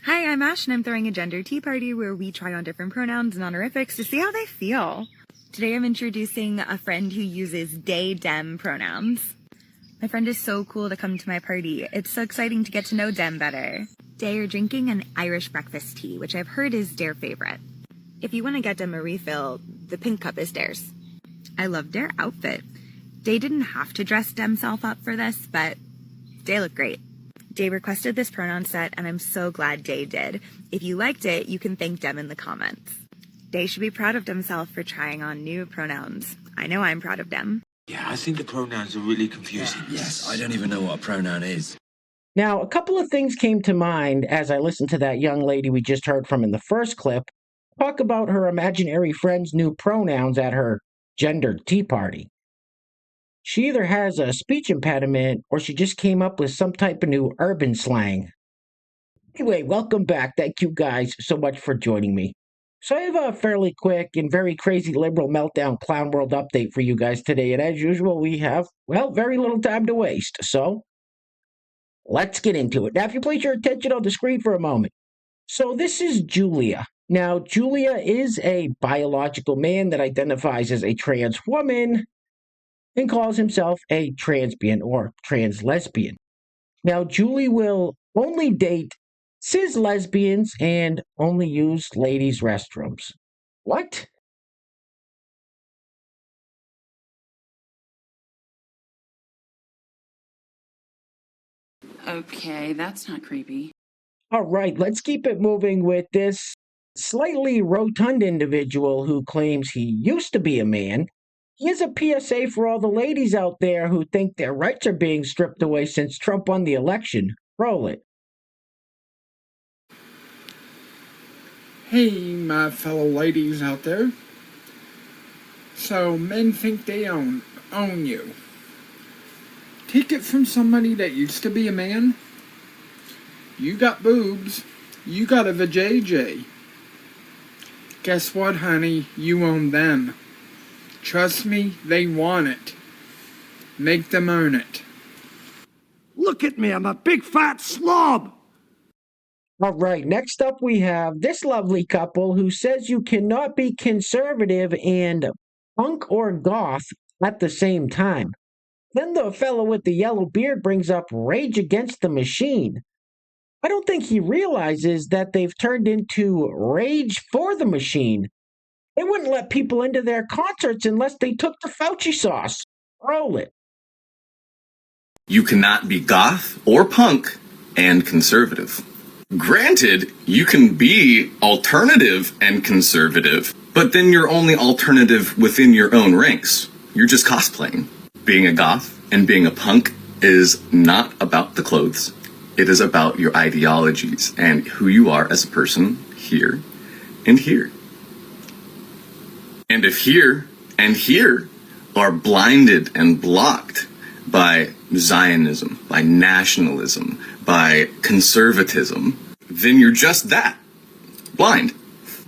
Hi, I'm Ash, and I'm throwing a gender tea party where we try on different pronouns and honorifics to see how they feel. Today I'm introducing a friend who uses they, them pronouns. My friend is so cool to come to my party. It's so exciting to get to know them better. They are drinking an Irish breakfast tea, which I've heard is their favorite. If you want to get them a refill, the pink cup is theirs. I love their outfit. They didn't have to dress themselves up for this, but they look great. Day requested this pronoun set, and I'm so glad Day did. If you liked it, you can thank them in the comments. They should be proud of themselves for trying on new pronouns. I know I'm proud of them. Yeah, I think the pronouns are really confusing. Yes, I don't even know what a pronoun is. Now, a couple of things came to mind as I listened to that young lady we just heard from in the first clip talk about her imaginary friend's new pronouns at her gendered tea party. She either has a speech impediment or she just came up with some type of new urban slang. Anyway, welcome back. Thank you guys so much for joining me. So I have a fairly quick and very crazy liberal meltdown clown world update for you guys today. And as usual, we have, well, very little time to waste. So let's get into it. Now, if you place your attention on the screen for a moment. So this is Julia. Now, Julia is a biological man that identifies as a trans woman and calls himself a transbian or trans lesbian. Now, Julie will only date cis lesbians and only use ladies' restrooms. What? Okay, that's not creepy. All right, let's keep it moving with this slightly rotund individual who claims he used to be a man. Here's a PSA for all the ladies out there who think their rights are being stripped away since Trump won the election. Roll it. Hey, my fellow ladies out there. So, men think they own you. Take it from somebody that used to be a man. You got boobs. You got a vajayjay. Guess what, honey? You own them. Trust me, they want it. Make them own it. Look at me, I'm a big fat slob! All right, next up we have this lovely couple who says you cannot be conservative and punk or goth at the same time. Then the fellow with the yellow beard brings up Rage Against the Machine. I don't think he realizes that they've turned into Rage for the Machine. They wouldn't let people into their concerts unless they took the Fauci sauce. Roll it. You cannot be goth or punk and conservative. Granted, you can be alternative and conservative, but then you're only alternative within your own ranks. You're just cosplaying. Being a goth and being a punk is not about the clothes. It is about your ideologies and who you are as a person here and here. And if here and here are blinded and blocked by Zionism, by nationalism, by conservatism, then you're just that, blind.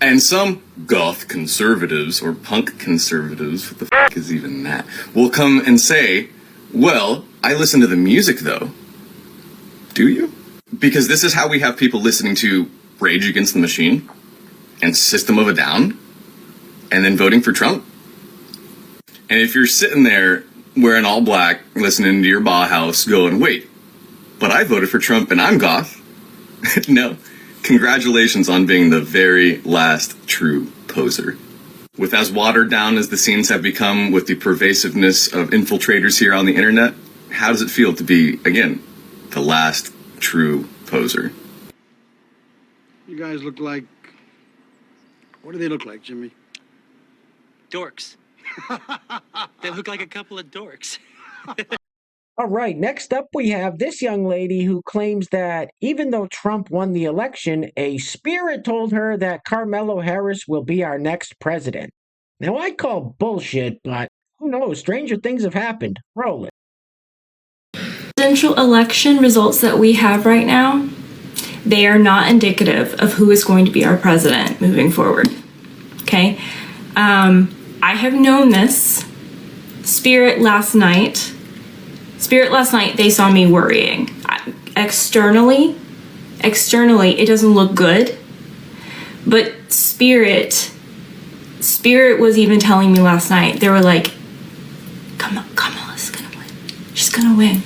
And some goth conservatives or punk conservatives, what the f*** is even that, will come and say, well, I listen to the music though. Do you? Because this is how we have people listening to Rage Against the Machine and System of a Down and then voting for Trump. And if you're sitting there wearing all black, listening to your Bauhaus going, wait, but I voted for Trump and I'm goth. No, congratulations on being the very last true poser. With as watered down as the scenes have become with the pervasiveness of infiltrators here on the internet, how does it feel to be, again, the last true poser? You guys look like... What do they look like, Jimmy? Dorks. They look like a couple of dorks. All right, next up we have this young lady who claims that even though Trump won the election, a spirit told her that Carmelo Harris will be our next president. Now, I call bullshit, but who knows? Stranger things have happened. Roll it. Presidential election results that we have right now, they are not indicative of who is going to be our president moving forward. Okay? I have known this. Spirit last night, they saw me worrying. Externally, externally, it doesn't look good. But Spirit was even telling me last night, they were like, Kamala's gonna win. She's gonna win.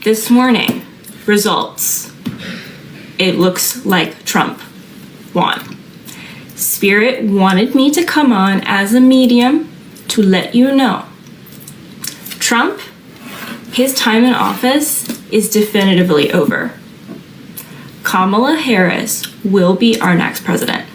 This morning, results. It looks like Trump won. Spirit wanted me to come on as a medium to let you know. Trump, his time in office is definitively over. Kamala Harris will be our next president.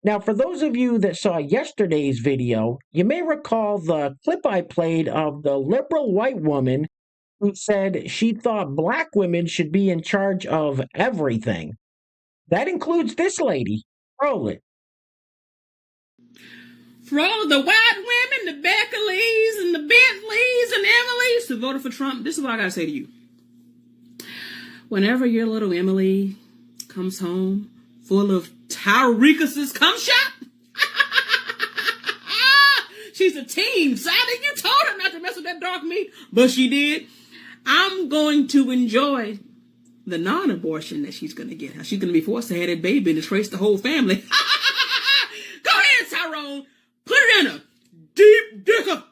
Now, for those of you that saw yesterday's video, you may recall the clip I played of the liberal white woman who said she thought black women should be in charge of everything. That includes this lady. Roll it. For all of the white women, the Beckleys, and the Bentleys, and Emilys who voted for Trump, this is what I gotta say to you. Whenever your little Emily comes home full of Tyreekuses, come shop. She's a teen. Sadly, you told her not to mess with that dark meat, but she did. I'm going to enjoy the non-abortion that she's going to get. She's going to be forced to have that baby and disgrace the whole family. Go ahead, Tyrone. Put it in a deep dicker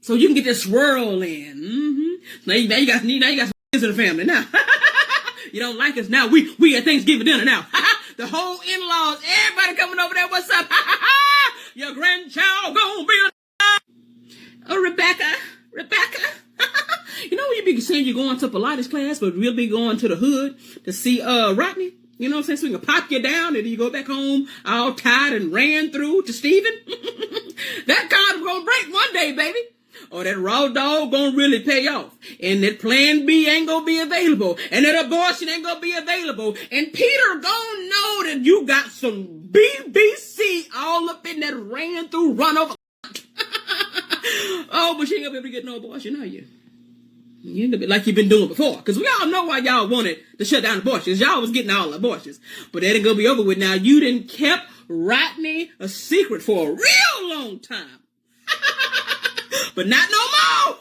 so you can get this swirl in. Now you got some kids in the family now. You don't like us now. We at Thanksgiving dinner now. The whole in-laws, everybody coming over there. What's up? Your grandchild gonna be a Rebecca. You know when you be saying you're going to Pilates class, but we'll be going to the hood to see Rodney. You know what I'm saying? So we can pop you down and then you go back home all tired and ran through to Stephen. That card gonna break one day, baby. Or that raw dog gonna really pay off. And that plan B ain't gonna be available. And that abortion ain't gonna be available. And Peter gonna know that you got some BBC all up in that ran through run over. Oh, but you ain't gonna be able to get no abortion, are you? You ain't gonna be like you've been doing before. Because we all know why y'all wanted to shut down abortions. Y'all was getting all abortions. But that ain't gonna be over with now. You done kept Rodney a secret for a real long time. But not no more.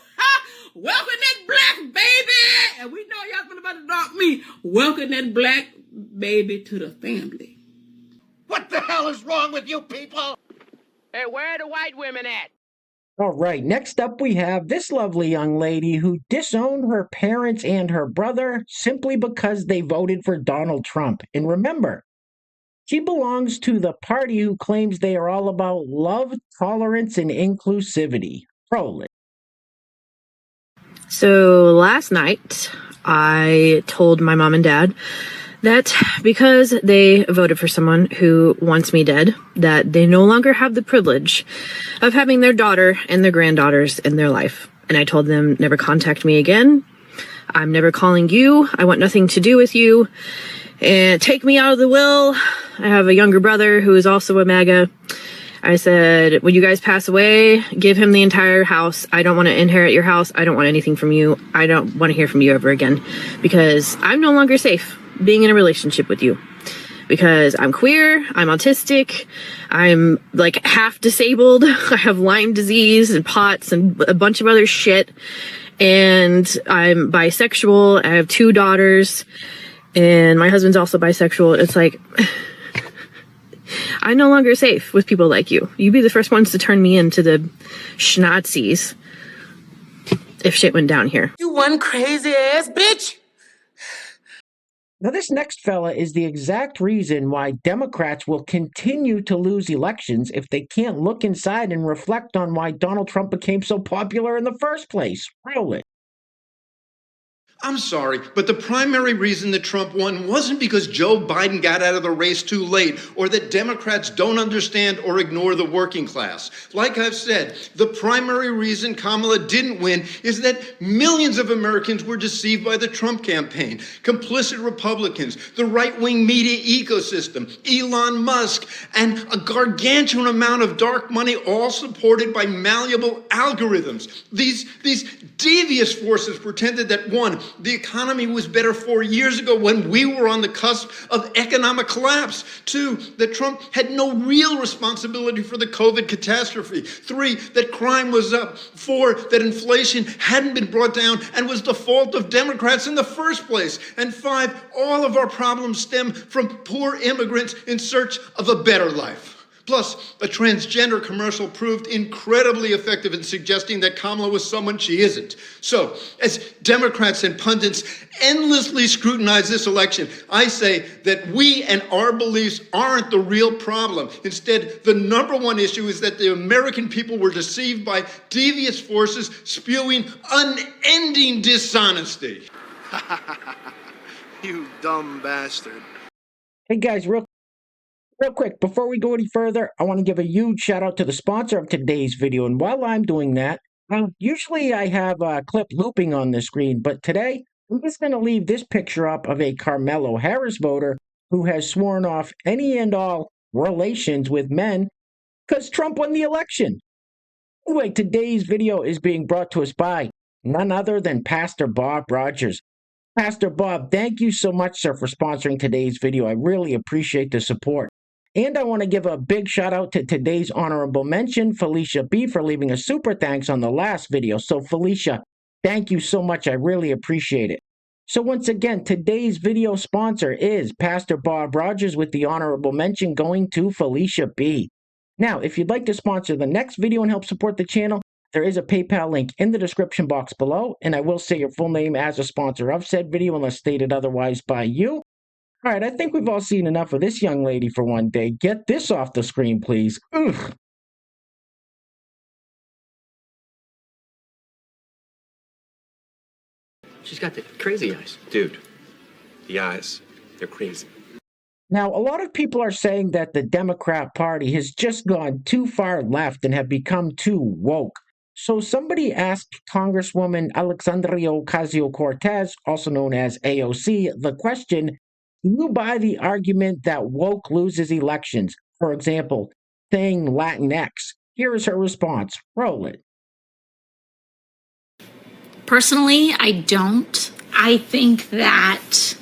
Welcome that black baby. And we know y'all been about to drop me. Welcome that black baby to the family. What the hell is wrong with you people? Hey, where are the white women at? All right, next up we have this lovely young lady who disowned her parents and her brother simply because they voted for Donald Trump. And remember, she belongs to the party who claims they are all about love, tolerance, and inclusivity. Roll it. So last night, I told my mom and dad that because they voted for someone who wants me dead, that they no longer have the privilege of having their daughter and their granddaughters in their life. And I told them, never contact me again. I'm never calling you. I want nothing to do with you. And take me out of the will. I have a younger brother who is also a MAGA. I said, when you guys pass away, give him the entire house. I don't want to inherit your house. I don't want anything from you. I don't want to hear from you ever again because I'm no longer safe being in a relationship with you because I'm queer, I'm autistic, I'm like half disabled. I have Lyme disease and POTS and a bunch of other shit. And I'm bisexual. I have 2 daughters and my husband's also bisexual. It's like, I'm no longer safe with people like you. You'd be the first ones to turn me into the Schnazis if shit went down here. You one crazy ass bitch! Now, this next fella is the exact reason why Democrats will continue to lose elections if they can't look inside and reflect on why Donald Trump became so popular in the first place. Roll it. I'm sorry, but the primary reason that Trump won wasn't because Joe Biden got out of the race too late or that Democrats don't understand or ignore the working class. Like I've said, the primary reason Kamala didn't win is that millions of Americans were deceived by the Trump campaign. Complicit Republicans, the right-wing media ecosystem, Elon Musk, and a gargantuan amount of dark money, all supported by malleable algorithms. These devious forces pretended that, one, the economy was better 4 years ago when we were on the cusp of economic collapse. 2, that Trump had no real responsibility for the COVID catastrophe. 3, that crime was up. 4, that inflation hadn't been brought down and was the fault of Democrats in the first place. And 5, all of our problems stem from poor immigrants in search of a better life. Plus, a transgender commercial proved incredibly effective in suggesting that Kamala was someone she isn't. So, as Democrats and pundits endlessly scrutinize this election, I say that we and our beliefs aren't the real problem. Instead, the number one issue is that the American people were deceived by devious forces spewing unending dishonesty. You dumb bastard. Hey guys, real quick, before we go any further, I want to give a huge shout out to the sponsor of today's video. And while I'm doing that, usually I have a clip looping on the screen, but today I'm just going to leave this picture up of a Carmelo Harris voter who has sworn off any and all relations with men because Trump won the election. Anyway, today's video is being brought to us by none other than Pastor Bob Rogers. Pastor Bob, thank you so much, sir, for sponsoring today's video. I really appreciate the support. And I want to give a big shout out to today's honorable mention, Felicia B, for leaving a super thanks on the last video. So Felicia, thank you so much. I really appreciate it. So once again, today's video sponsor is Pastor Bob Rogers with the honorable mention going to Felicia B. Now, if you'd like to sponsor the next video and help support the channel, there is a PayPal link in the description box below, and I will say your full name as a sponsor of said video unless stated otherwise by you. All right, I think we've all seen enough of this young lady for one day. Get this off the screen, please. Ugh. She's got the crazy eyes. Dude, the eyes, they're crazy. Now, a lot of people are saying that the Democrat Party has just gone too far left and have become too woke. So somebody asked Congresswoman Alexandria Ocasio-Cortez, also known as AOC, the question, do you buy the argument that woke loses elections? For example, saying Latinx. Here is her response. Roll it. Personally, I don't. I think that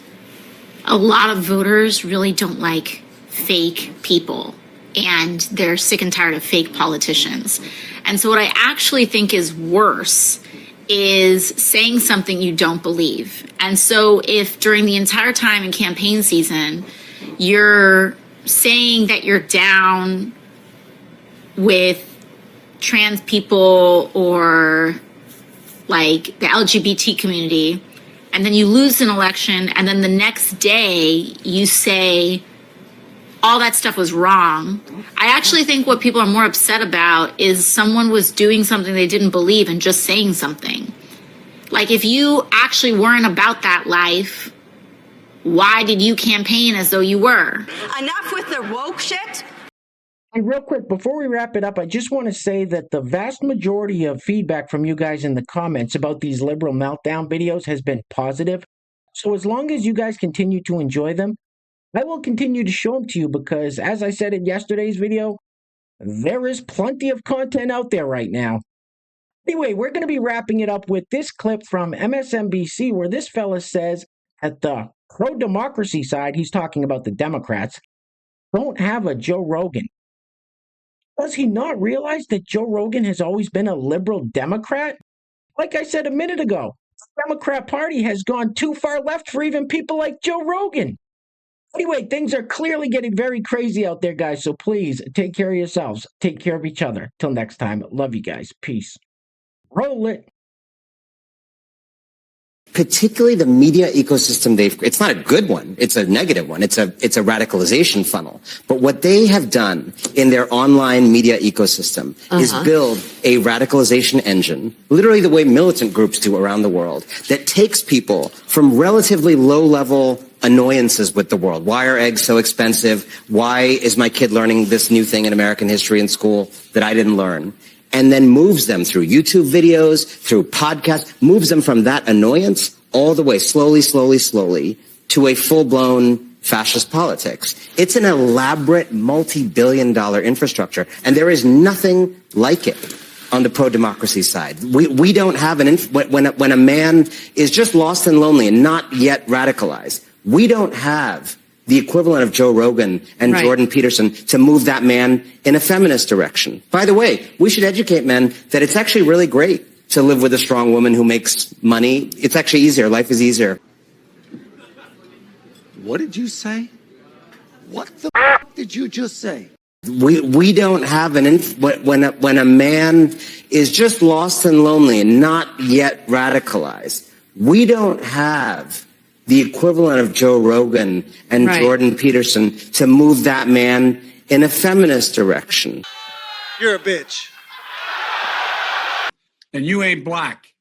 a lot of voters really don't like fake people, and they're sick and tired of fake politicians. And so what I actually think is worse is saying something you don't believe. And so if during the entire time in campaign season, you're saying that you're down with trans people or like the LGBT community, and then you lose an election, and then the next day you say all that stuff was wrong. I actually think what people are more upset about is someone was doing something they didn't believe and just saying something. Like, if you actually weren't about that life, why did you campaign as though you were? Enough with the woke shit. And real quick, before we wrap it up, I just want to say that the vast majority of feedback from you guys in the comments about these liberal meltdown videos has been positive. So as long as you guys continue to enjoy them, I will continue to show them to you because, as I said in yesterday's video, there is plenty of content out there right now. Anyway, we're going to be wrapping it up with this clip from MSNBC where this fella says at the pro-democracy side, he's talking about the Democrats, don't have a Joe Rogan. Does he not realize that Joe Rogan has always been a liberal Democrat? Like I said a minute ago, the Democrat Party has gone too far left for even people like Joe Rogan. Anyway, things are clearly getting very crazy out there, guys, so please take care of yourselves. Take care of each other. Till next time, love you guys. Peace. Roll it. Particularly the media ecosystem it's not a good one, it's a negative one, it's a radicalization funnel. But what they have done in their online media ecosystem is build a radicalization engine, literally the way militant groups do around the world, that takes people from relatively low-level annoyances with the world. Why are eggs so expensive? Why is my kid learning this new thing in American history in school that I didn't learn? And then moves them through YouTube videos, through podcasts, moves them from that annoyance all the way slowly to a full-blown fascist politics. It's an elaborate multi-billion-dollar infrastructure, and there is nothing like it on the pro-democracy side. We don't have when a man is just lost and lonely and not yet radicalized, we don't have the equivalent of Joe Rogan and Jordan Peterson to move that man in a feminist direction. By the way, we should educate men that it's actually really great to live with a strong woman who makes money. It's actually easier. Life is easier. What did you say? What the f*** did you just say? We don't have when a man is just lost and lonely and not yet radicalized, we don't have the equivalent of Joe Rogan and Jordan Peterson to move that man in a feminist direction. You're a bitch. And you ain't black.